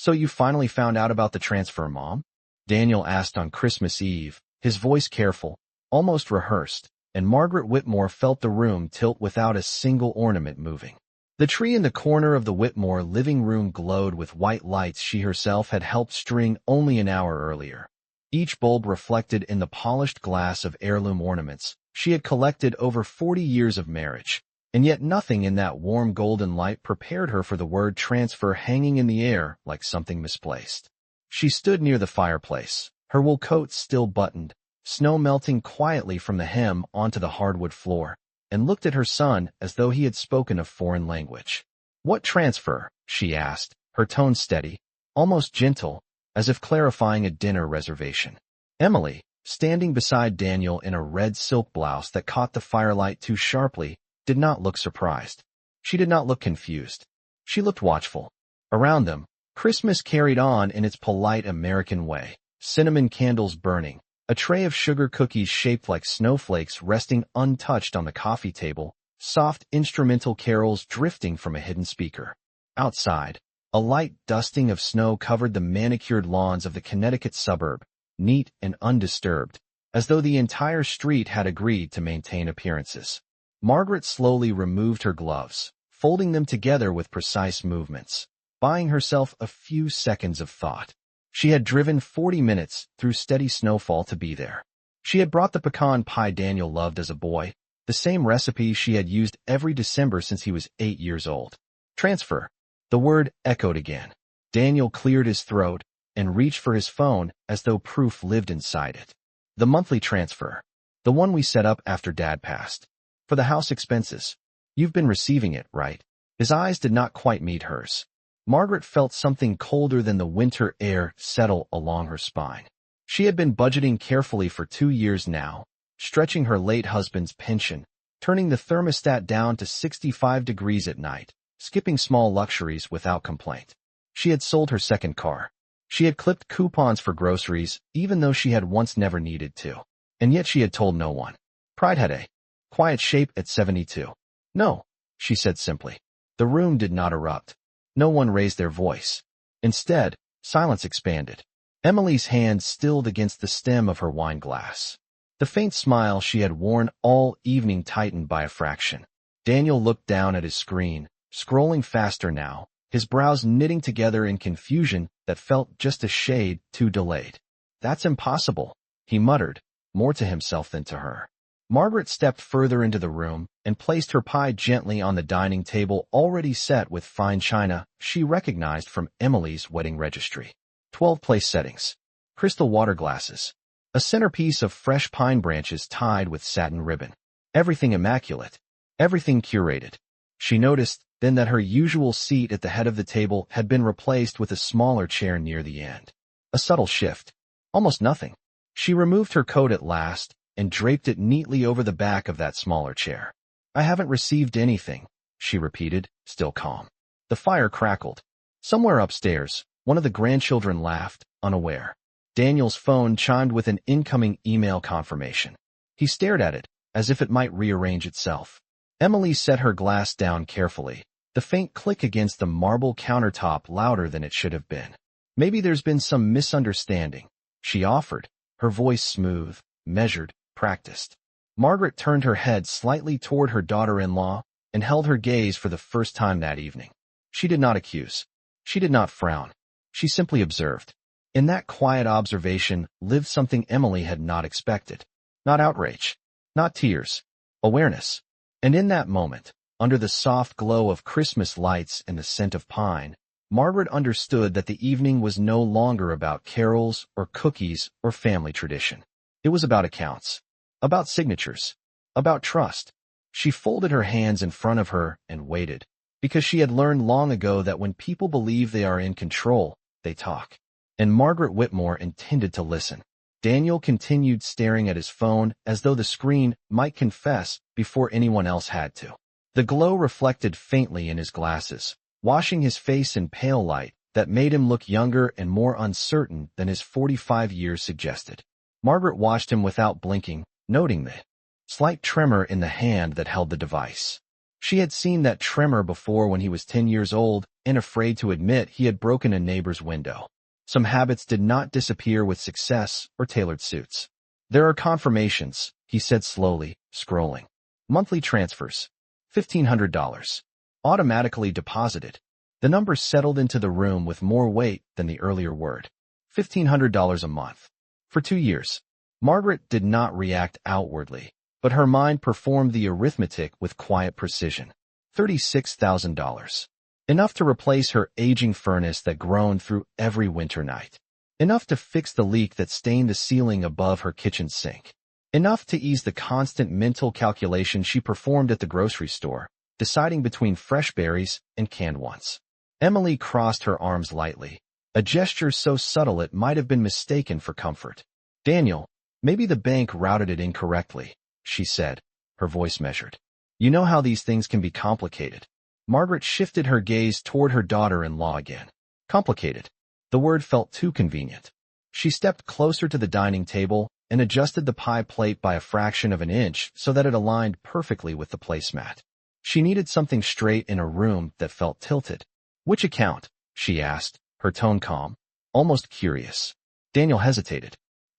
"So you finally found out about the transfer, Mom?" Daniel asked on Christmas Eve, his voice careful, almost rehearsed, and Margaret Whitmore felt the room tilt without a single ornament moving. The tree in the corner of the Whitmore living room glowed with white lights she herself had helped string only an hour earlier. Each bulb reflected in the polished glass of heirloom ornaments she had collected over 40 years of marriage, and yet nothing in that warm golden light prepared her for the word transfer hanging in the air like something misplaced. She stood near the fireplace, her wool coat still buttoned, snow melting quietly from the hem onto the hardwood floor, and looked at her son as though he had spoken a foreign language. "What transfer?" she asked, her tone steady, almost gentle, as if clarifying a dinner reservation. Emily, standing beside Daniel in a red silk blouse that caught the firelight too sharply, did not look surprised. She did not look confused. She looked watchful. Around them, Christmas carried on in its polite American way, cinnamon candles burning, a tray of sugar cookies shaped like snowflakes resting untouched on the coffee table, soft instrumental carols drifting from a hidden speaker. Outside, a light dusting of snow covered the manicured lawns of the Connecticut suburb, neat and undisturbed, as though the entire street had agreed to maintain appearances. Margaret slowly removed her gloves, folding them together with precise movements, buying herself a few seconds of thought. She had driven 40 minutes through steady snowfall to be there. She had brought the pecan pie Daniel loved as a boy, the same recipe she had used every December since he was 8 years old. Transfer. The word echoed again. Daniel cleared his throat and reached for his phone as though proof lived inside it. "The monthly transfer. The one we set up after Dad passed. For the house expenses. You've been receiving it, right?" His eyes did not quite meet hers. Margaret felt something colder than the winter air settle along her spine. She had been budgeting carefully for 2 years now, stretching her late husband's pension, turning the thermostat down to 65 degrees at night, skipping small luxuries without complaint. She had sold her second car. She had clipped coupons for groceries, even though she had once never needed to. And yet she had told no one. Pride had a quiet shape at 72. "No," she said simply. The room did not erupt. No one raised their voice. Instead, silence expanded. Emily's hand stilled against the stem of her wine glass. The faint smile she had worn all evening tightened by a fraction. Daniel looked down at his screen, scrolling faster now, his brows knitting together in confusion that felt just a shade too delayed. "That's impossible," he muttered, more to himself than to her. Margaret stepped further into the room and placed her pie gently on the dining table already set with fine china she recognized from Emily's wedding registry. 12 place settings. Crystal water glasses. A centerpiece of fresh pine branches tied with satin ribbon. Everything immaculate. Everything curated. She noticed then that her usual seat at the head of the table had been replaced with a smaller chair near the end. A subtle shift. Almost nothing. She removed her coat at last and draped it neatly over the back of that smaller chair. "I haven't received anything," she repeated, still calm. The fire crackled. Somewhere upstairs, one of the grandchildren laughed, unaware. Daniel's phone chimed with an incoming email confirmation. He stared at it, as if it might rearrange itself. Emily set her glass down carefully, the faint click against the marble countertop louder than it should have been. "Maybe there's been some misunderstanding," she offered, her voice smooth, measured, practiced. Margaret turned her head slightly toward her daughter-in-law and held her gaze for the first time that evening. She did not accuse. She did not frown. She simply observed. In that quiet observation lived something Emily had not expected. Not outrage. Not tears. Awareness. And in that moment, under the soft glow of Christmas lights and the scent of pine, Margaret understood that the evening was no longer about carols or cookies or family tradition. It was about accounts. About signatures. About trust. She folded her hands in front of her and waited, because she had learned long ago that when people believe they are in control, they talk. And Margaret Whitmore intended to listen. Daniel continued staring at his phone as though the screen might confess before anyone else had to. The glow reflected faintly in his glasses, washing his face in pale light that made him look younger and more uncertain than his 45 years suggested. Margaret watched him without blinking, noting the slight tremor in the hand that held the device. She had seen that tremor before when he was 10 years old and afraid to admit he had broken a neighbor's window. Some habits did not disappear with success or tailored suits. There are confirmations, he said slowly, scrolling. Monthly transfers. $1,500. Automatically deposited. The number settled into the room with more weight than the earlier word. $1,500 a month. For 2 years. Margaret did not react outwardly, but her mind performed the arithmetic with quiet precision. $36,000. Enough to replace her aging furnace that groaned through every winter night. Enough to fix the leak that stained the ceiling above her kitchen sink. Enough to ease the constant mental calculation she performed at the grocery store, deciding between fresh berries and canned ones. Emily crossed her arms lightly, a gesture so subtle it might have been mistaken for comfort. Daniel, maybe the bank routed it incorrectly, she said, her voice measured. You know how these things can be complicated. Margaret shifted her gaze toward her daughter-in-law again. Complicated. The word felt too convenient. She stepped closer to the dining table and adjusted the pie plate by a fraction of an inch so that it aligned perfectly with the placemat. She needed something straight in a room that felt tilted. Which account? She asked, her tone calm, almost curious. Daniel hesitated.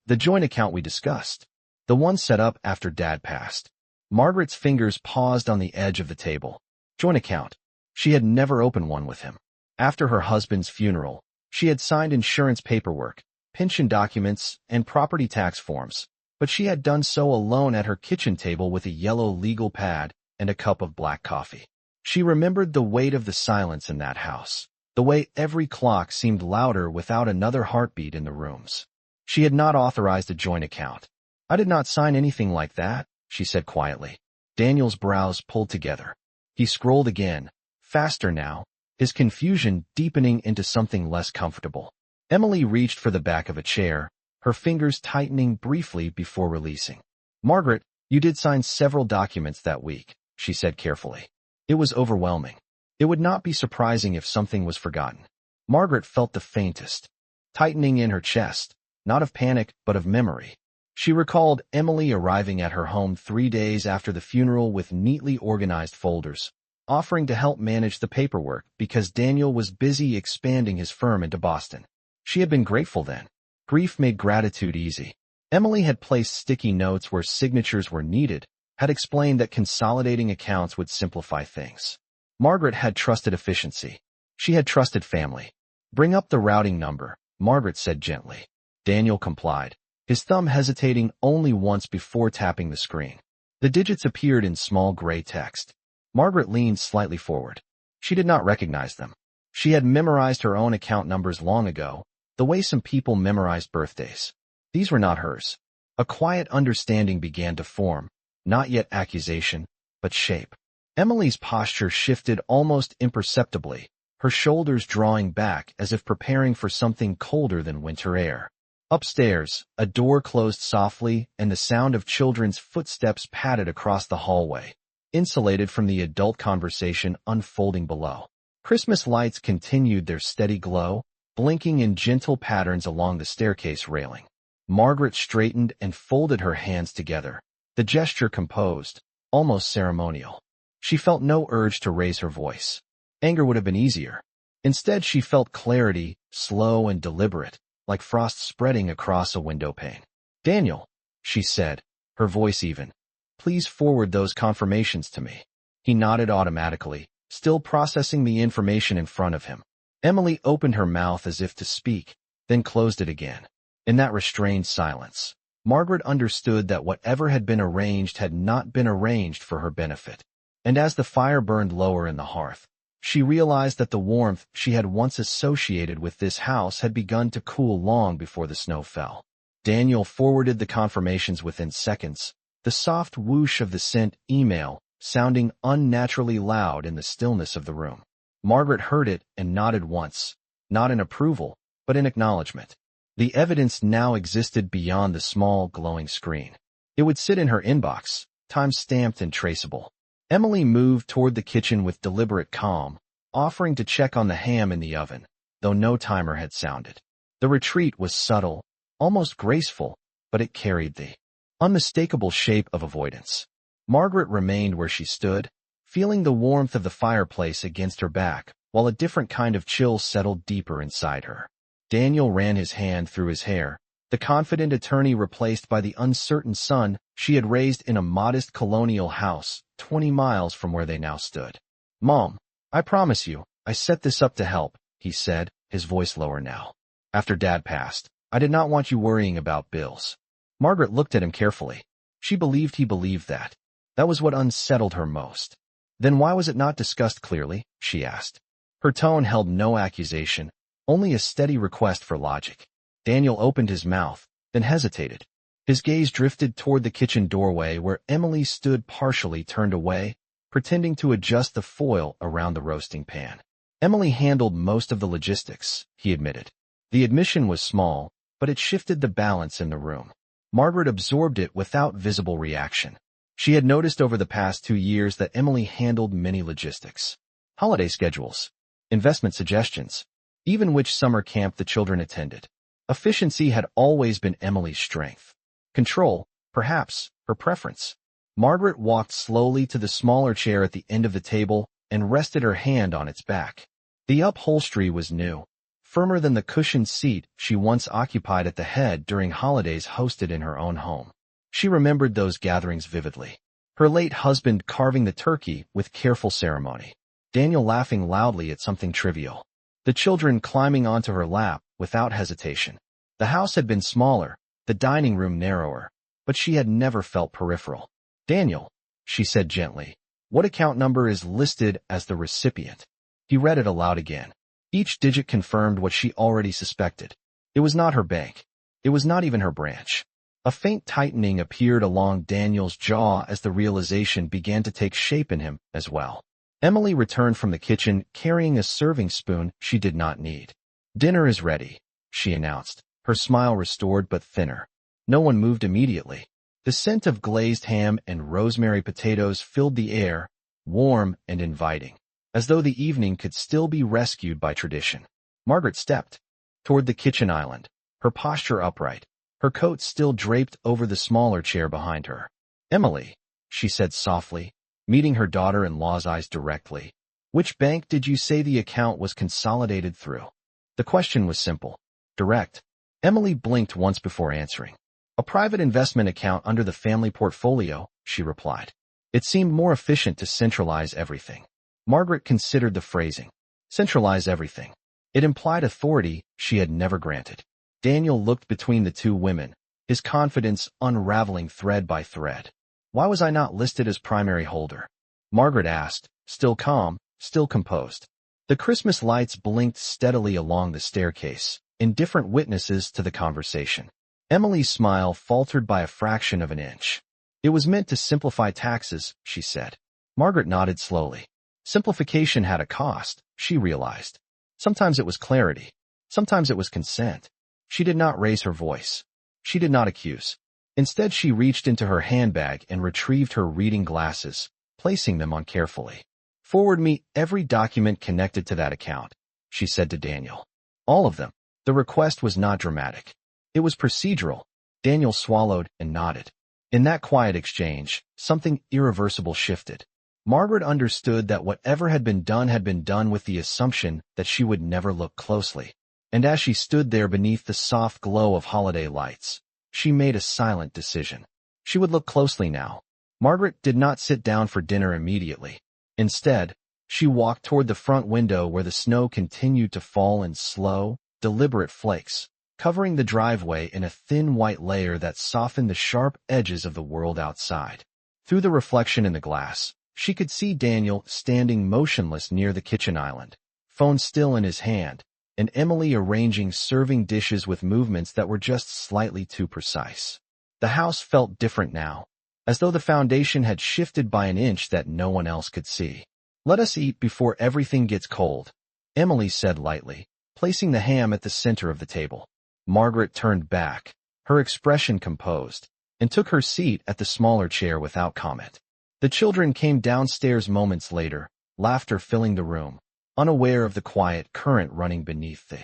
The joint account we discussed. The one set up after Dad passed. Margaret's fingers paused on the edge of the table. Joint account. She had never opened one with him. After her husband's funeral, she had signed insurance paperwork, pension documents, and property tax forms, but she had done so alone at her kitchen table with a yellow legal pad and a cup of black coffee. She remembered the weight of the silence in that house, the way every clock seemed louder without another heartbeat in the rooms. She had not authorized a joint account. I did not sign anything like that, she said quietly. Daniel's brows pulled together. He scrolled again, faster now, his confusion deepening into something less comfortable. Emily reached for the back of a chair, her fingers tightening briefly before releasing. Margaret, you did sign several documents that week, she said carefully. It was overwhelming. It would not be surprising if something was forgotten. Margaret felt the faintest tightening in her chest, not of panic but of memory. She recalled Emily arriving at her home 3 days after the funeral with neatly organized folders, offering to help manage the paperwork because Daniel was busy expanding his firm into Boston. She had been grateful then. Grief made gratitude easy. Emily had placed sticky notes where signatures were needed, had explained that consolidating accounts would simplify things. Margaret had trusted efficiency. She had trusted family. Bring up the routing number, Margaret said gently. Daniel complied, his thumb hesitating only once before tapping the screen. The digits appeared in small gray text. Margaret leaned slightly forward. She did not recognize them. She had memorized her own account numbers long ago, the way some people memorized birthdays. These were not hers. A quiet understanding began to form, not yet accusation, but shape. Emily's posture shifted almost imperceptibly, her shoulders drawing back as if preparing for something colder than winter air. Upstairs, a door closed softly and the sound of children's footsteps padded across the hallway, insulated from the adult conversation unfolding below. Christmas lights continued their steady glow, blinking in gentle patterns along the staircase railing. Margaret straightened and folded her hands together, the gesture composed, almost ceremonial. She felt no urge to raise her voice. Anger would have been easier. Instead, she felt clarity, slow and deliberate, like frost spreading across a window pane. Daniel, she said, her voice even, please forward those confirmations to me. He nodded automatically, still processing the information in front of him. Emily opened her mouth as if to speak, then closed it again. In that restrained silence, Margaret understood that whatever had been arranged had not been arranged for her benefit. And as the fire burned lower in the hearth, she realized that the warmth she had once associated with this house had begun to cool long before the snow fell. Daniel forwarded the confirmations within seconds, the soft whoosh of the sent email sounding unnaturally loud in the stillness of the room. Margaret heard it and nodded once, not in approval, but in acknowledgement. The evidence now existed beyond the small, glowing screen. It would sit in her inbox, time-stamped and traceable. Emily moved toward the kitchen with deliberate calm, offering to check on the ham in the oven, though no timer had sounded. The retreat was subtle, almost graceful, but it carried the unmistakable shape of avoidance. Margaret remained where she stood, feeling the warmth of the fireplace against her back, while a different kind of chill settled deeper inside her. Daniel ran his hand through his hair, the confident attorney replaced by the uncertain son she had raised in a modest colonial house 20 miles from where they now stood. "Mom, I promise you, I set this up to help," he said, his voice lower now. "After Dad passed, I did not want you worrying about bills." Margaret looked at him carefully. She believed he believed that. That was what unsettled her most. "Then why was it not discussed clearly?" she asked. Her tone held no accusation, only a steady request for logic. Daniel opened his mouth, then hesitated. His gaze drifted toward the kitchen doorway where Emily stood partially turned away, pretending to adjust the foil around the roasting pan. Emily handled most of the logistics, he admitted. The admission was small, but it shifted the balance in the room. Margaret absorbed it without visible reaction. She had noticed over the past 2 years that Emily handled many logistics. Holiday schedules, investment suggestions, even which summer camp the children attended. Efficiency had always been Emily's strength. Control, perhaps, her preference. Margaret walked slowly to the smaller chair at the end of the table and rested her hand on its back. The upholstery was new, firmer than the cushioned seat she once occupied at the head during holidays hosted in her own home. She remembered those gatherings vividly. Her late husband carving the turkey with careful ceremony. Daniel laughing loudly at something trivial. The children climbing onto her lap without hesitation. The house had been smaller, the dining room narrower, but she had never felt peripheral. "Daniel," she said gently, "what account number is listed as the recipient?" He read it aloud again. Each digit confirmed what she already suspected. It was not her bank. It was not even her branch. A faint tightening appeared along Daniel's jaw as the realization began to take shape in him as well. Emily returned from the kitchen carrying a serving spoon she did not need. "Dinner is ready," she announced, her smile restored but thinner. No one moved immediately. The scent of glazed ham and rosemary potatoes filled the air, warm and inviting, as though the evening could still be rescued by tradition. Margaret stepped toward the kitchen island, her posture upright, her coat still draped over the smaller chair behind her. "Emily," she said softly, meeting her daughter-in-law's eyes directly, "which bank did you say the account was consolidated through?" The question was simple, direct. Emily blinked once before answering. "A private investment account under the family portfolio," she replied. It seemed more efficient to centralize everything. Margaret considered the phrasing. Centralize everything. It implied authority she had never granted. Daniel looked between the two women, his confidence unraveling thread by thread. "Why was I not listed as primary holder?" Margaret asked, still calm, still composed. The Christmas lights blinked steadily along the staircase, indifferent witnesses to the conversation. Emily's smile faltered by a fraction of an inch. "It was meant to simplify taxes," she said. Margaret nodded slowly. Simplification had a cost, she realized. Sometimes it was clarity. Sometimes it was consent. She did not raise her voice. She did not accuse. Instead, she reached into her handbag and retrieved her reading glasses, placing them on carefully. "Forward me every document connected to that account," she said to Daniel. "All of them." The request was not dramatic. It was procedural. Daniel swallowed and nodded. In that quiet exchange, something irreversible shifted. Margaret understood that whatever had been done with the assumption that she would never look closely. And as she stood there beneath the soft glow of holiday lights, she made a silent decision. She would look closely now. Margaret did not sit down for dinner immediately. Instead, she walked toward the front window where the snow continued to fall in slow, deliberate flakes, covering the driveway in a thin white layer that softened the sharp edges of the world outside. Through the reflection in the glass, she could see Daniel standing motionless near the kitchen island, phone still in his hand, and Emily arranging serving dishes with movements that were just slightly too precise. The house felt different now, as though the foundation had shifted by an inch that no one else could see. "Let us eat before everything gets cold," Emily said lightly, placing the ham at the center of the table. Margaret turned back, her expression composed, and took her seat at the smaller chair without comment. The children came downstairs moments later, laughter filling the room, unaware of the quiet current running beneath the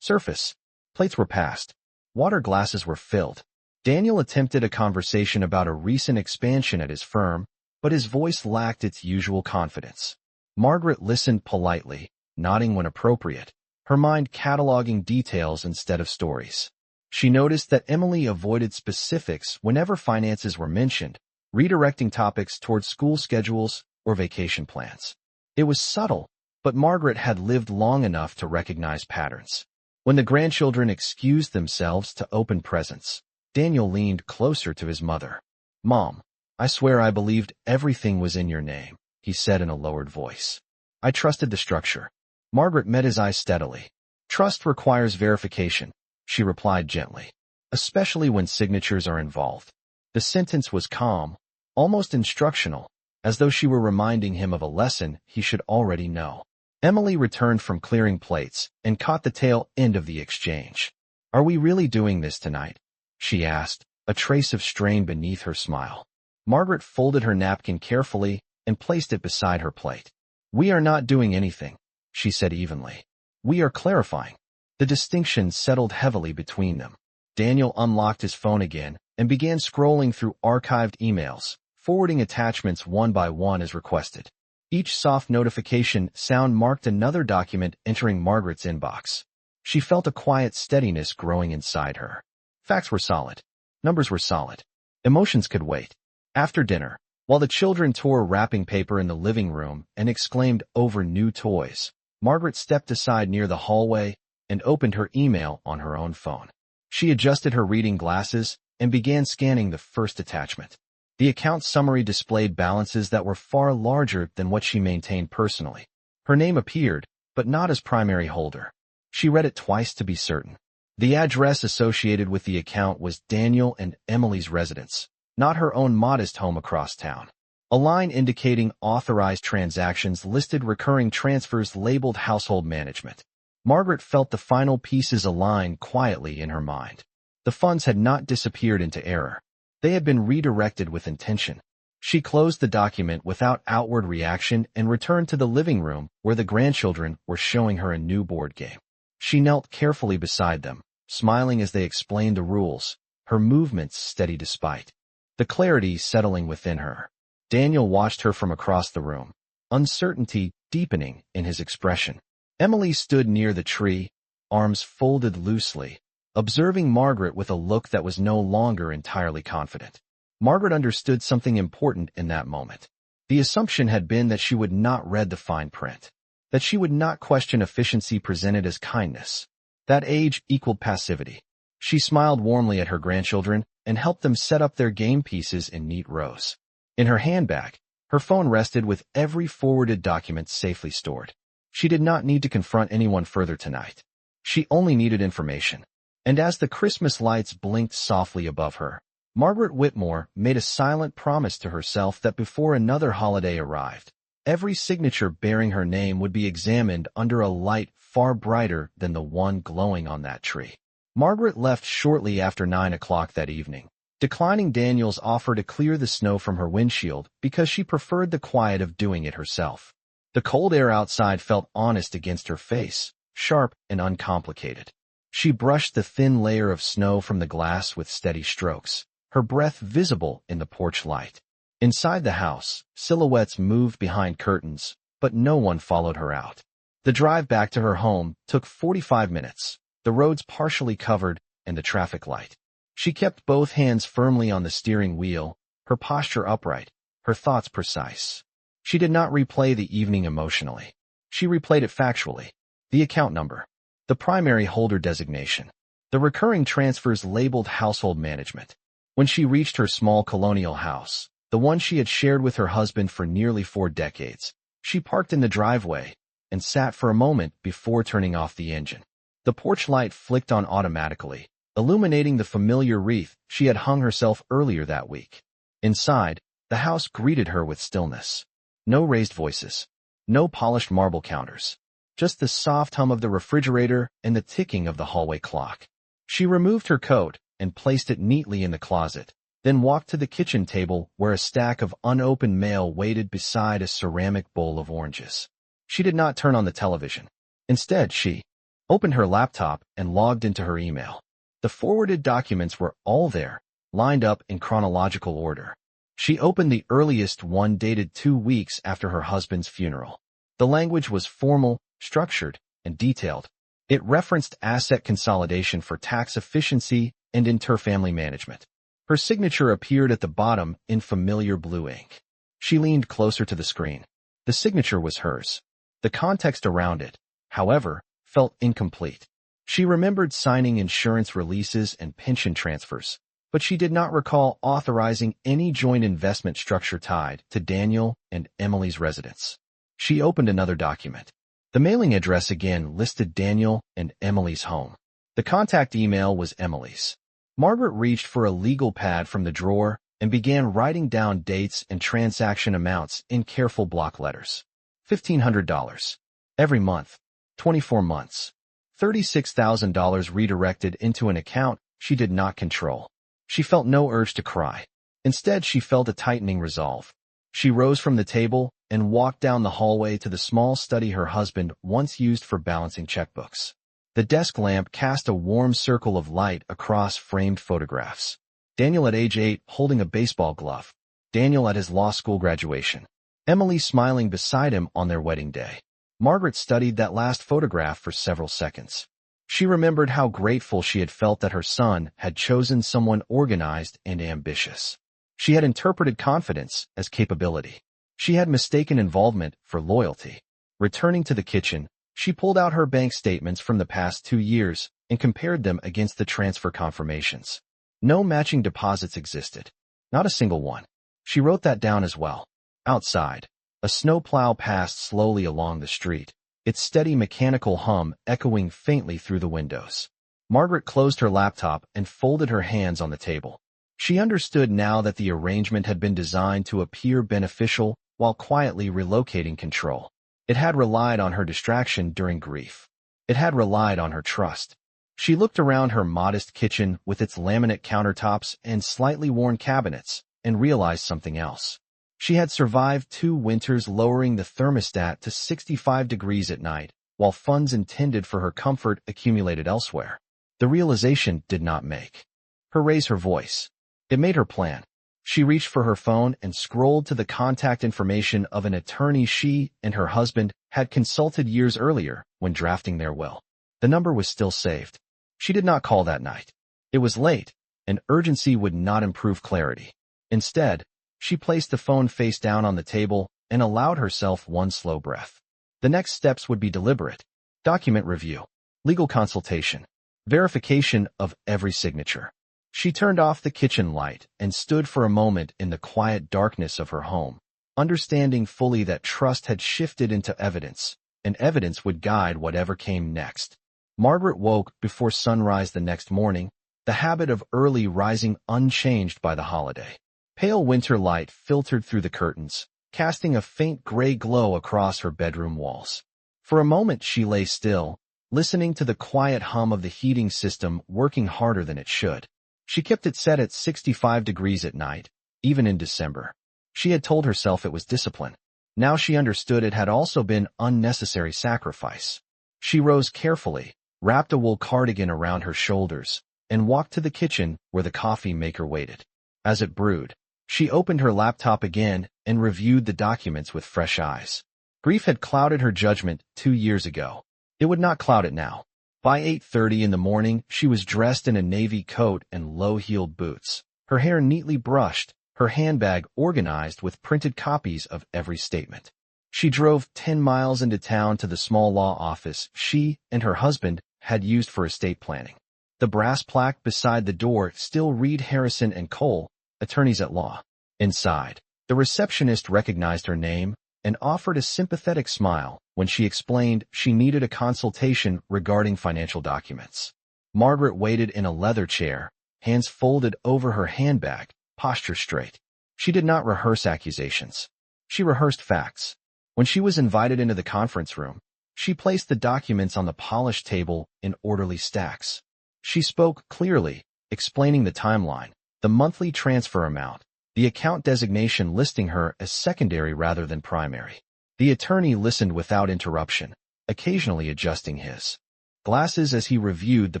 surface. Plates were passed. Water glasses were filled. Daniel attempted a conversation about a recent expansion at his firm, but his voice lacked its usual confidence. Margaret listened politely, nodding when appropriate, her mind cataloging details instead of stories. She noticed that Emily avoided specifics whenever finances were mentioned, redirecting topics toward school schedules or vacation plans. It was subtle, but Margaret had lived long enough to recognize patterns. When the grandchildren excused themselves to open presents, Daniel leaned closer to his mother. "Mom, I swear I believed everything was in your name," he said in a lowered voice. "I trusted the structure." Margaret met his eyes steadily. "Trust requires verification," she replied gently, "especially when signatures are involved." The sentence was calm, almost instructional, as though she were reminding him of a lesson he should already know. Emily returned from clearing plates and caught the tail end of the exchange. "Are we really doing this tonight?" she asked, a trace of strain beneath her smile. Margaret folded her napkin carefully and placed it beside her plate. "We are not doing anything," she said evenly. "We are clarifying." The distinction settled heavily between them. Daniel unlocked his phone again and began scrolling through archived emails, forwarding attachments one by one as requested. Each soft notification sound marked another document entering Margaret's inbox. She felt a quiet steadiness growing inside her. Facts were solid. Numbers were solid. Emotions could wait. After dinner, while the children tore wrapping paper in the living room and exclaimed over new toys, Margaret stepped aside near the hallway and opened her email on her own phone. She adjusted her reading glasses and began scanning the first attachment. The account summary displayed balances that were far larger than what she maintained personally. Her name appeared, but not as primary holder. She read it twice to be certain. The address associated with the account was Daniel and Emily's residence, not her own modest home across town. A line indicating authorized transactions listed recurring transfers labeled household management. Margaret felt the final pieces align quietly in her mind. The funds had not disappeared into error. They had been redirected with intention. She closed the document without outward reaction and returned to the living room where the grandchildren were showing her a new board game. She knelt carefully beside them, smiling as they explained the rules, her movements steady despite the clarity settling within her. Daniel watched her from across the room, uncertainty deepening in his expression. Emily stood near the tree, arms folded loosely, observing Margaret with a look that was no longer entirely confident. Margaret understood something important in that moment. The assumption had been that she would not read the fine print, that she would not question efficiency presented as kindness. That age equaled passivity. She smiled warmly at her grandchildren and helped them set up their game pieces in neat rows. In her handbag, her phone rested with every forwarded document safely stored. She did not need to confront anyone further tonight. She only needed information. And as the Christmas lights blinked softly above her, Margaret Whitmore made a silent promise to herself that before another holiday arrived, every signature bearing her name would be examined under a light far brighter than the one glowing on that tree. Margaret left shortly after 9 o'clock that evening, declining Daniel's offer to clear the snow from her windshield because she preferred the quiet of doing it herself. The cold air outside felt honest against her face, sharp and uncomplicated. She brushed the thin layer of snow from the glass with steady strokes, her breath visible in the porch light. Inside the house, silhouettes moved behind curtains, but no one followed her out. The drive back to her home took 45 minutes, the roads partially covered and the traffic light. She kept both hands firmly on the steering wheel, her posture upright, her thoughts precise. She did not replay the evening emotionally. She replayed it factually. The account number, the primary holder designation, the recurring transfers labeled household management. When she reached her small colonial house, the one she had shared with her husband for nearly 4 decades, she parked in the driveway and sat for a moment before turning off the engine. The porch light flicked on automatically, illuminating the familiar wreath she had hung herself earlier that week. Inside, the house greeted her with stillness. No raised voices, no polished marble counters. Just the soft hum of the refrigerator and the ticking of the hallway clock. She removed her coat and placed it neatly in the closet, then walked to the kitchen table where a stack of unopened mail waited beside a ceramic bowl of oranges. She did not turn on the television. Instead, she opened her laptop and logged into her email. The forwarded documents were all there, lined up in chronological order. She opened the earliest one dated 2 weeks after her husband's funeral. The language was formal, structured, and detailed. It referenced asset consolidation for tax efficiency and interfamily management. Her signature appeared at the bottom in familiar blue ink. She leaned closer to the screen. The signature was hers. The context around it, however, felt incomplete. She remembered signing insurance releases and pension transfers, but she did not recall authorizing any joint investment structure tied to Daniel and Emily's residence. She opened another document. The mailing address again listed Daniel and Emily's home. The contact email was Emily's. Margaret reached for a legal pad from the drawer and began writing down dates and transaction amounts in careful block letters. $1,500. Every month. 24 months. $36,000 redirected into an account she did not control. She felt no urge to cry. Instead, she felt a tightening resolve. She rose from the table and walked down the hallway to the small study her husband once used for balancing checkbooks. The desk lamp cast a warm circle of light across framed photographs. Daniel at age 8 holding a baseball glove. Daniel at his law school graduation. Emily smiling beside him on their wedding day. Margaret studied that last photograph for several seconds. She remembered how grateful she had felt that her son had chosen someone organized and ambitious. She had interpreted confidence as capability. She had mistaken involvement for loyalty. Returning to the kitchen, she pulled out her bank statements from the past 2 years and compared them against the transfer confirmations. No matching deposits existed. Not a single one. She wrote that down as well. Outside, a snowplow passed slowly along the street, its steady mechanical hum echoing faintly through the windows. Margaret closed her laptop and folded her hands on the table. She understood now that the arrangement had been designed to appear beneficial while quietly relocating control. It had relied on her distraction during grief. It had relied on her trust. She looked around her modest kitchen with its laminate countertops and slightly worn cabinets and realized something else. She had survived 2 winters lowering the thermostat to 65 degrees at night, while funds intended for her comfort accumulated elsewhere. The realization did not make her raise her voice. It made her plan. She reached for her phone and scrolled to the contact information of an attorney she and her husband had consulted years earlier when drafting their will. The number was still saved. She did not call that night. It was late, and urgency would not improve clarity. Instead, she placed the phone face down on the table and allowed herself one slow breath. The next steps would be deliberate. Document review. Legal consultation. Verification of every signature. She turned off the kitchen light and stood for a moment in the quiet darkness of her home, understanding fully that trust had shifted into evidence, and evidence would guide whatever came next. Margaret woke before sunrise the next morning, the habit of early rising unchanged by the holiday. Pale winter light filtered through the curtains, casting a faint gray glow across her bedroom walls. For a moment she lay still, listening to the quiet hum of the heating system working harder than it should. She kept it set at 65 degrees at night, even in December. She had told herself it was discipline. Now she understood it had also been unnecessary sacrifice. She rose carefully, wrapped a wool cardigan around her shoulders, and walked to the kitchen where the coffee maker waited. As it brewed, she opened her laptop again and reviewed the documents with fresh eyes. Grief had clouded her judgment 2 years ago. It would not cloud it now. By 8:30 in the morning, she was dressed in a navy coat and low-heeled boots, her hair neatly brushed, her handbag organized with printed copies of every statement. She drove 10 miles into town to the small law office she and her husband had used for estate planning. The brass plaque beside the door still read Harrison and Cole, attorneys at law. Inside, the receptionist recognized her name and offered a sympathetic smile when she explained she needed a consultation regarding financial documents. Margaret waited in a leather chair, hands folded over her handbag, posture straight. She did not rehearse accusations. She rehearsed facts. When she was invited into the conference room, she placed the documents on the polished table in orderly stacks. She spoke clearly, explaining the timeline, the monthly transfer amount, the account designation listing her as secondary rather than primary. The attorney listened without interruption, occasionally adjusting his glasses as he reviewed the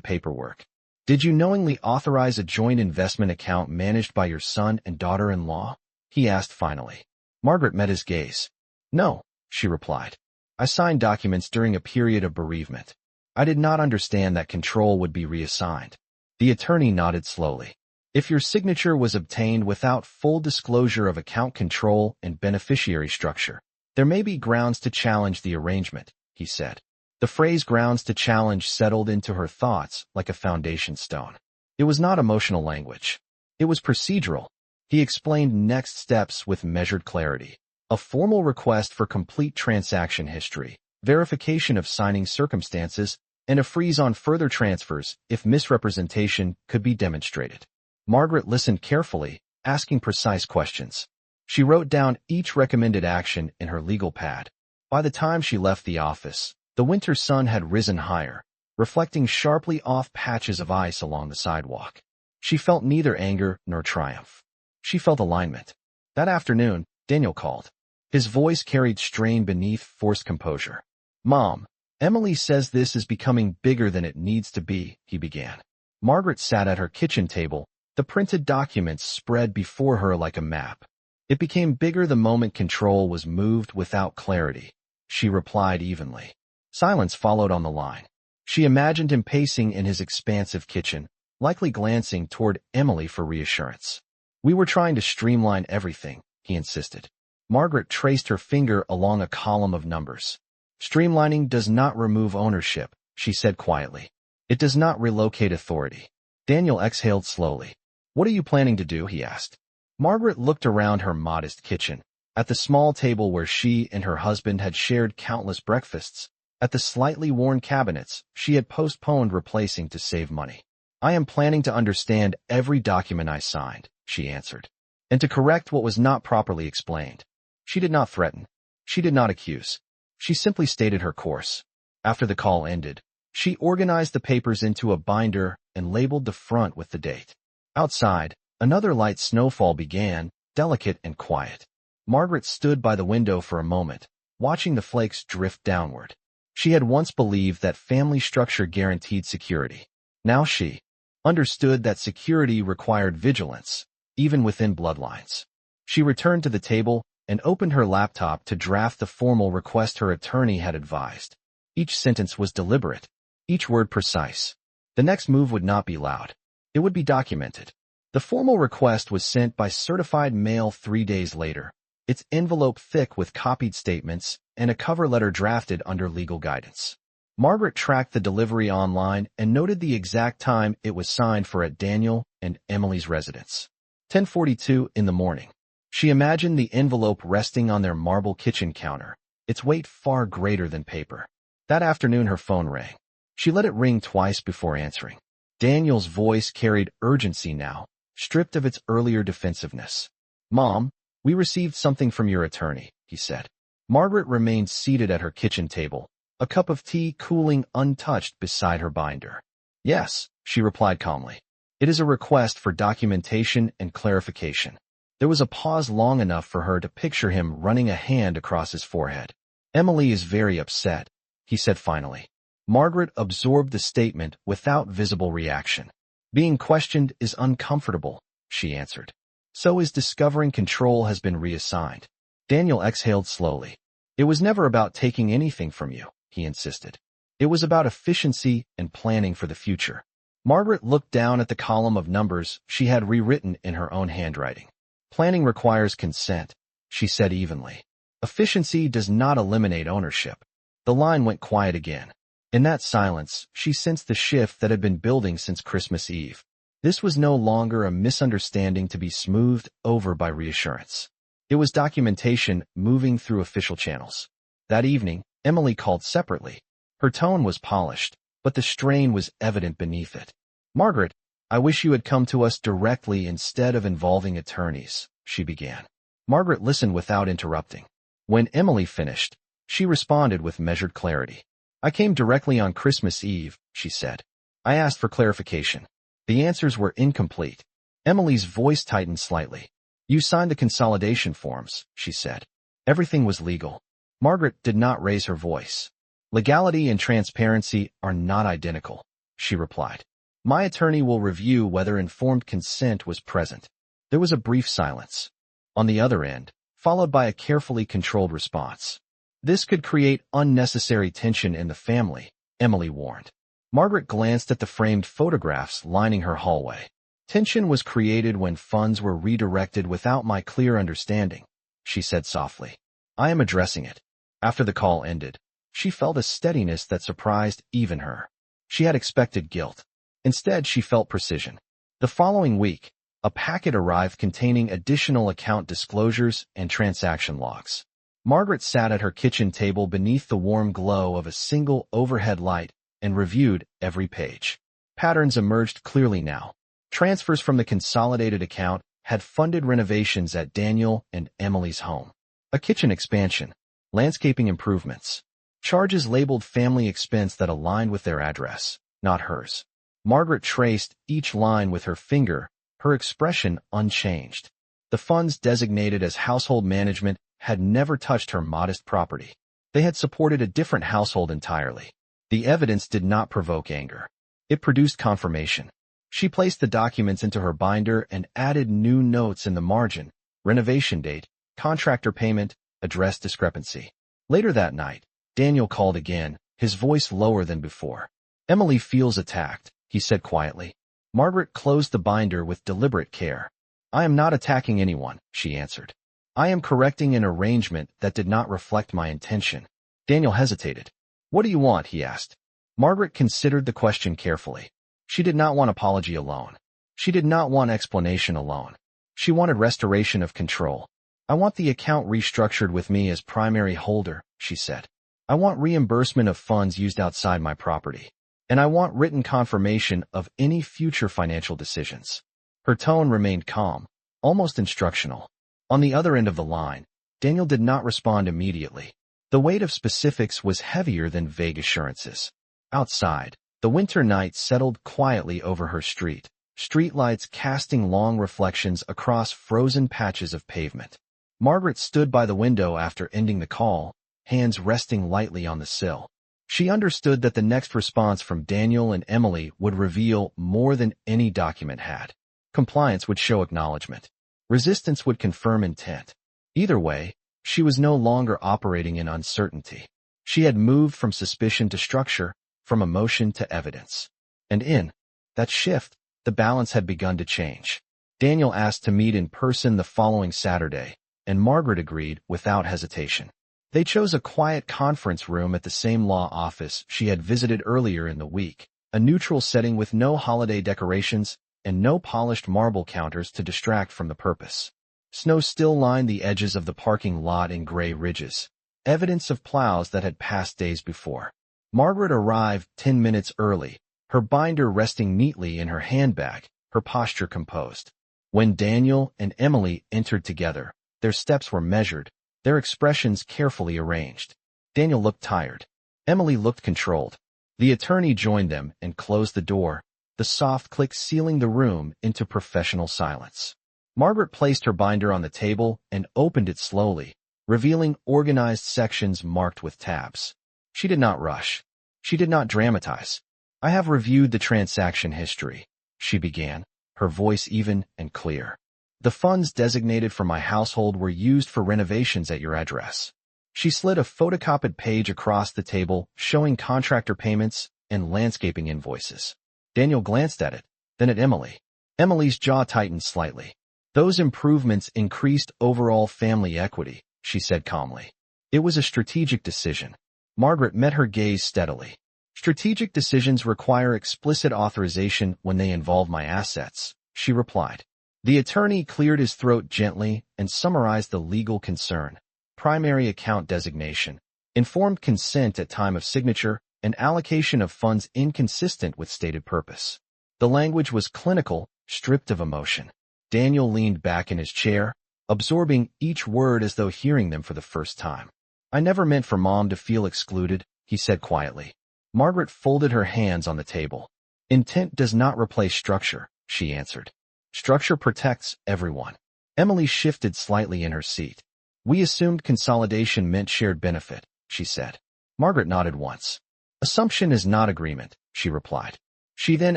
paperwork. "Did you knowingly authorize a joint investment account managed by your son and daughter-in-law?" he asked finally. Margaret met his gaze. No, she replied. I signed documents during a period of bereavement. I did not understand that control would be reassigned. The attorney nodded slowly. If your signature was obtained without full disclosure of account control and beneficiary structure, there may be grounds to challenge the arrangement, he said. The phrase grounds to challenge settled into her thoughts like a foundation stone. It was not emotional language. It was procedural. He explained next steps with measured clarity. A formal request for complete transaction history, verification of signing circumstances, and a freeze on further transfers if misrepresentation could be demonstrated. Margaret listened carefully, asking precise questions. She wrote down each recommended action in her legal pad. By the time she left the office, the winter sun had risen higher, reflecting sharply off patches of ice along the sidewalk. She felt neither anger nor triumph. She felt alignment. That afternoon, Daniel called. His voice carried strain beneath forced composure. Mom, Emily says this is becoming bigger than it needs to be, he began. Margaret sat at her kitchen table, the printed documents spread before her like a map. It became bigger the moment control was moved without clarity. She replied evenly. Silence followed on the line. She imagined him pacing in his expansive kitchen, likely glancing toward Emily for reassurance. We were trying to streamline everything, he insisted. Margaret traced her finger along a column of numbers. Streamlining does not remove ownership, she said quietly. It does not relocate authority. Daniel exhaled slowly. What are you planning to do? He asked. Margaret looked around her modest kitchen, at the small table where she and her husband had shared countless breakfasts, at the slightly worn cabinets she had postponed replacing to save money. I am planning to understand every document I signed, she answered, and to correct what was not properly explained. She did not threaten. She did not accuse. She simply stated her course. After the call ended, she organized the papers into a binder and labeled the front with the date. Outside, another light snowfall began, delicate and quiet. Margaret stood by the window for a moment, watching the flakes drift downward. She had once believed that family structure guaranteed security. Now she understood that security required vigilance, even within bloodlines. She returned to the table and opened her laptop to draft the formal request her attorney had advised. Each sentence was deliberate, each word precise. The next move would not be loud. It would be documented. The formal request was sent by certified mail 3 days later, its envelope thick with copied statements and a cover letter drafted under legal guidance. Margaret tracked the delivery online and noted the exact time it was signed for at Daniel and Emily's residence. 10:42 in the morning. She imagined the envelope resting on their marble kitchen counter, its weight far greater than paper. That afternoon her phone rang. She let it ring twice before answering. Daniel's voice carried urgency now, stripped of its earlier defensiveness. Mom, we received something from your attorney, he said. Margaret remained seated at her kitchen table, a cup of tea cooling untouched beside her binder. Yes, she replied calmly. It is a request for documentation and clarification. There was a pause long enough for her to picture him running a hand across his forehead. Emily is very upset, he said finally. Margaret absorbed the statement without visible reaction. Being questioned is uncomfortable, she answered. So is discovering control has been reassigned. Daniel exhaled slowly. It was never about taking anything from you, he insisted. It was about efficiency and planning for the future. Margaret looked down at the column of numbers she had rewritten in her own handwriting. Planning requires consent, she said evenly. Efficiency does not eliminate ownership. The line went quiet again. In that silence, she sensed the shift that had been building since Christmas Eve. This was no longer a misunderstanding to be smoothed over by reassurance. It was documentation moving through official channels. That evening, Emily called separately. Her tone was polished, but the strain was evident beneath it. Margaret, I wish you had come to us directly instead of involving attorneys, she began. Margaret listened without interrupting. When Emily finished, she responded with measured clarity. I came directly on Christmas Eve, she said. I asked for clarification. The answers were incomplete. Emily's voice tightened slightly. You signed the consolidation forms, she said. Everything was legal. Margaret did not raise her voice. Legality and transparency are not identical, she replied. My attorney will review whether informed consent was present. There was a brief silence. on the other end, followed by a carefully controlled response. This could create unnecessary tension in the family, Emily warned. Margaret glanced at the framed photographs lining her hallway. Tension was created when funds were redirected without my clear understanding, she said softly. I am addressing it. After the call ended, she felt a steadiness that surprised even her. She had expected guilt. Instead, she felt precision. The following week, a packet arrived containing additional account disclosures and transaction logs. Margaret sat at her kitchen table beneath the warm glow of a single overhead light and reviewed every page. Patterns emerged clearly now. Transfers from the consolidated account had funded renovations at Daniel and Emily's home. A kitchen expansion, landscaping improvements, charges labeled family expense that aligned with their address, not hers. Margaret traced each line with her finger, her expression unchanged. The funds designated as household management had never touched her modest property. They had supported a different household entirely. The evidence did not provoke anger. It produced confirmation. She placed the documents into her binder and added new notes in the margin: renovation date, contractor payment, address discrepancy. Later that night, Daniel called again, his voice lower than before. Emily feels attacked, he said quietly. Margaret closed the binder with deliberate care. I am not attacking anyone, she answered. I am correcting an arrangement that did not reflect my intention. Daniel hesitated. What do you want? He asked. Margaret considered the question carefully. She did not want apology alone. She did not want explanation alone. She wanted restoration of control. I want the account restructured with me as primary holder, she said. I want reimbursement of funds used outside my property. And I want written confirmation of any future financial decisions. Her tone remained calm, almost instructional. On the other end of the line, Daniel did not respond immediately. The weight of specifics was heavier than vague assurances. Outside, the winter night settled quietly over her street, streetlights casting long reflections across frozen patches of pavement. Margaret stood by the window after ending the call, hands resting lightly on the sill. She understood that the next response from Daniel and Emily would reveal more than any document had. Compliance would show acknowledgement. Resistance would confirm intent. Either way, she was no longer operating in uncertainty. She had moved from suspicion to structure, from emotion to evidence. And in that shift, the balance had begun to change. Daniel asked to meet in person the following Saturday, and Margaret agreed without hesitation. They chose a quiet conference room at the same law office she had visited earlier in the week, a neutral setting with no holiday decorations and no polished marble counters to distract from the purpose. Snow still lined the edges of the parking lot in gray ridges, evidence of plows that had passed days before. Margaret arrived 10 minutes early, her binder resting neatly in her handbag, her posture composed. When Daniel and Emily entered together, their steps were measured, their expressions carefully arranged. Daniel looked tired. Emily looked controlled. The attorney joined them and closed the door, the soft click sealing the room into professional silence. Margaret placed her binder on the table and opened it slowly, revealing organized sections marked with tabs. She did not rush. She did not dramatize. I have reviewed the transaction history, she began, her voice even and clear. The funds designated for my household were used for renovations at your address. She slid a photocopied page across the table showing contractor payments and landscaping invoices. Daniel glanced at it, then at Emily. Emily's jaw tightened slightly. Those improvements increased overall family equity, she said calmly. It was a strategic decision. Margaret met her gaze steadily. Strategic decisions require explicit authorization when they involve my assets, she replied. The attorney cleared his throat gently and summarized the legal concern: primary account designation, informed consent at time of signature, and allocation of funds inconsistent with stated purpose. The language was clinical, stripped of emotion. Daniel leaned back in his chair, absorbing each word as though hearing them for the first time. I never meant for Mom to feel excluded, he said quietly. Margaret folded her hands on the table. Intent does not replace structure, she answered. Structure protects everyone. Emily shifted slightly in her seat. We assumed consolidation meant shared benefit, she said. Margaret nodded once. Assumption is not agreement, she replied. She then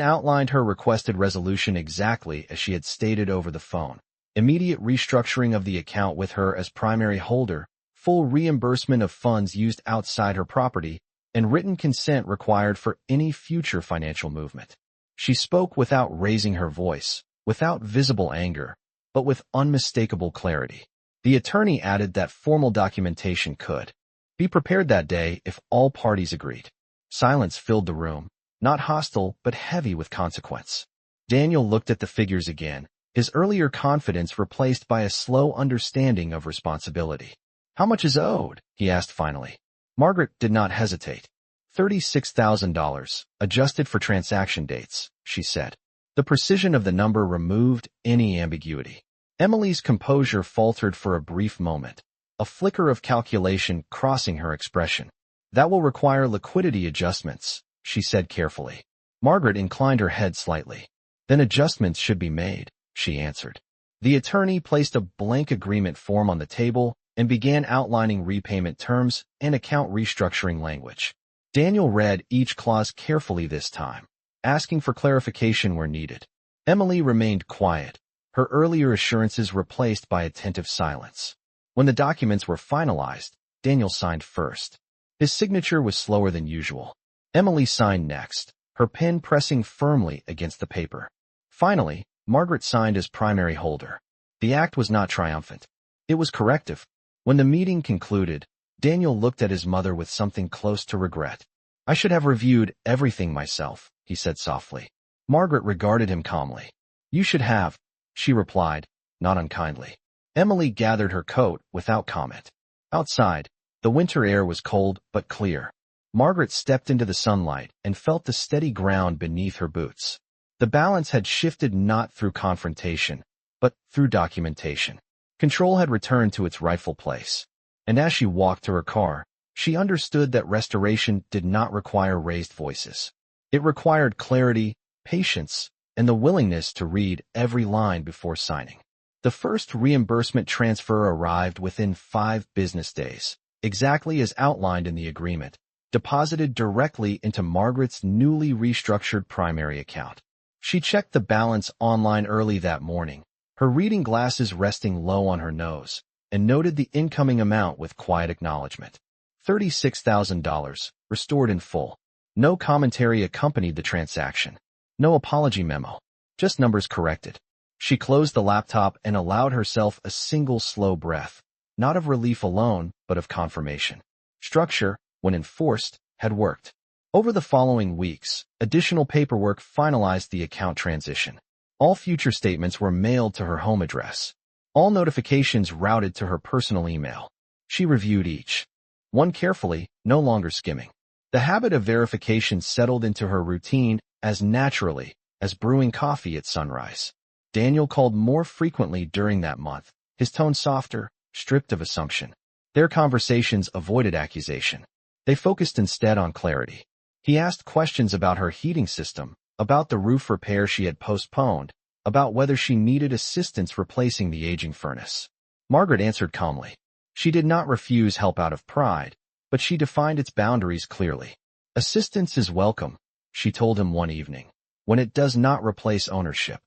outlined her requested resolution exactly as she had stated over the phone. immediate restructuring of the account with her as primary holder, full reimbursement of funds used outside her property, and written consent required for any future financial movement. She spoke without raising her voice, without visible anger, but with unmistakable clarity. The attorney added that formal documentation could be prepared that day if all parties agreed. Silence filled the room, not hostile but heavy with consequence. Daniel looked at the figures again, his earlier confidence replaced by a slow understanding of responsibility. "How much is owed?" he asked finally. Margaret did not hesitate. $36,000, adjusted for transaction dates, she said. The precision of the number removed any ambiguity. Emily's composure faltered for a brief moment, a flicker of calculation crossing her expression. "That will require liquidity adjustments," she said carefully. Margaret inclined her head slightly. "Then adjustments should be made," she answered. The attorney placed a blank agreement form on the table and began outlining repayment terms and account restructuring language. Daniel read each clause carefully this time, asking for clarification where needed. Emily remained quiet, her earlier assurances replaced by attentive silence. When the documents were finalized, Daniel signed first. His signature was slower than usual. Emily signed next, her pen pressing firmly against the paper. Finally, Margaret signed as primary holder. The act was not triumphant. It was corrective. When the meeting concluded, Daniel looked at his mother with something close to regret. "I should have reviewed everything myself," he said softly. Margaret regarded him calmly. "You should have," she replied, not unkindly. Emily gathered her coat without comment. Outside, the winter air was cold but clear. Margaret stepped into the sunlight and felt the steady ground beneath her boots. The balance had shifted not through confrontation, but through documentation. Control had returned to its rightful place. And as she walked to her car, she understood that restoration did not require raised voices. It required clarity, patience, and the willingness to read every line before signing. The first reimbursement transfer arrived within 5 business days, exactly as outlined in the agreement, deposited directly into Margaret's newly restructured primary account. She checked the balance online early that morning, her reading glasses resting low on her nose, and noted the incoming amount with quiet acknowledgement. $36,000, restored in full. No commentary accompanied the transaction. No apology memo. Just numbers corrected. She closed the laptop and allowed herself a single slow breath, not of relief alone, but of confirmation. Structure, when enforced, had worked. Over the following weeks, additional paperwork finalized the account transition. All future statements were mailed to her home address. All notifications routed to her personal email. She reviewed each one carefully, no longer skimming. The habit of verification settled into her routine as naturally as brewing coffee at sunrise. Daniel called more frequently during that month, his tone softer, stripped of assumption. Their conversations avoided accusation. They focused instead on clarity. He asked questions about her heating system, about the roof repair she had postponed, about whether she needed assistance replacing the aging furnace. Margaret answered calmly. She did not refuse help out of pride, but she defined its boundaries clearly. "Assistance is welcome," she told him one evening, "when it does not replace ownership."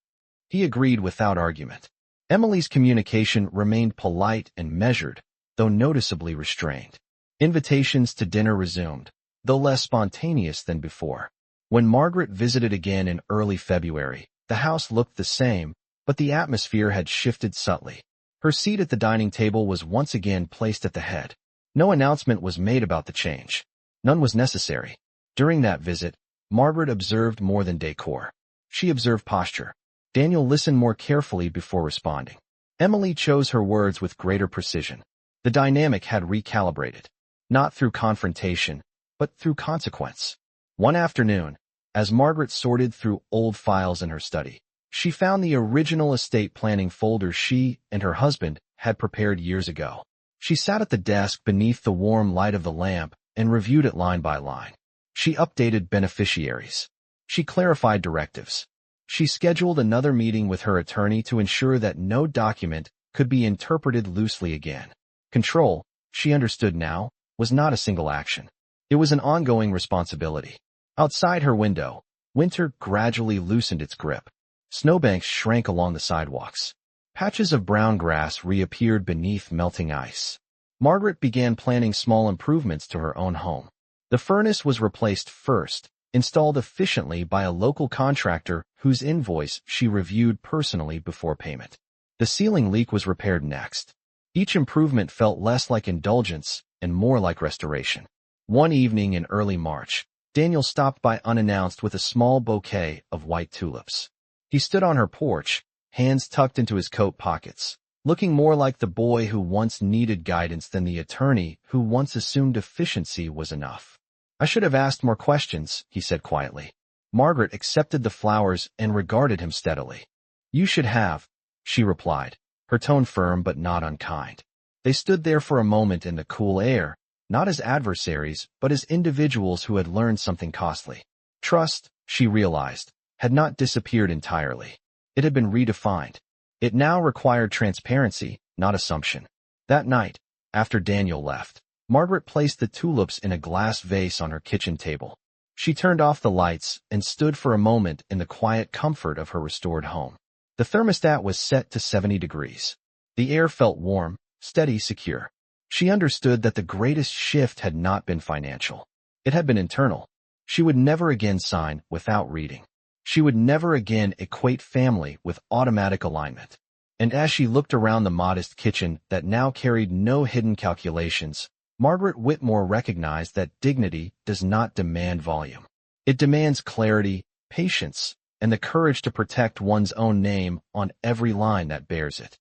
He agreed without argument. Emily's communication remained polite and measured, though noticeably restrained. Invitations to dinner resumed, though less spontaneous than before. When Margaret visited again in early February, the house looked the same, but the atmosphere had shifted subtly. Her seat at the dining table was once again placed at the head. No announcement was made about the change. None was necessary. During that visit, Margaret observed more than decor. She observed posture. Daniel listened more carefully before responding. Emily chose her words with greater precision. The dynamic had recalibrated, not through confrontation, but through consequence. One afternoon, as Margaret sorted through old files in her study, she found the original estate planning folder she and her husband had prepared years ago. She sat at the desk beneath the warm light of the lamp and reviewed it line by line. She updated beneficiaries. She clarified directives. She scheduled another meeting with her attorney to ensure that no document could be interpreted loosely again. Control, she understood now, was not a single action. It was an ongoing responsibility. Outside her window, winter gradually loosened its grip. Snowbanks shrank along the sidewalks. Patches of brown grass reappeared beneath melting ice. Margaret began planning small improvements to her own home. The furnace was replaced first, installed efficiently by a local contractor whose invoice she reviewed personally before payment. The ceiling leak was repaired next. Each improvement felt less like indulgence and more like restoration. One evening in early March, Daniel stopped by unannounced with a small bouquet of white tulips. He stood on her porch, hands tucked into his coat pockets, looking more like the boy who once needed guidance than the attorney who once assumed efficiency was enough. "I should have asked more questions," he said quietly. Margaret accepted the flowers and regarded him steadily. "You should have," she replied, her tone firm but not unkind. They stood there for a moment in the cool air, not as adversaries, but as individuals who had learned something costly. Trust, she realized, had not disappeared entirely. It had been redefined. It now required transparency, not assumption. That night, after Daniel left, Margaret placed the tulips in a glass vase on her kitchen table. She turned off the lights and stood for a moment in the quiet comfort of her restored home. The thermostat was set to 70 degrees. The air felt warm, steady, secure. She understood that the greatest shift had not been financial. It had been internal. She would never again sign without reading. She would never again equate family with automatic alignment. And as she looked around the modest kitchen that now carried no hidden calculations, Margaret Whitmore recognized that dignity does not demand volume. It demands clarity, patience, and the courage to protect one's own name on every line that bears it.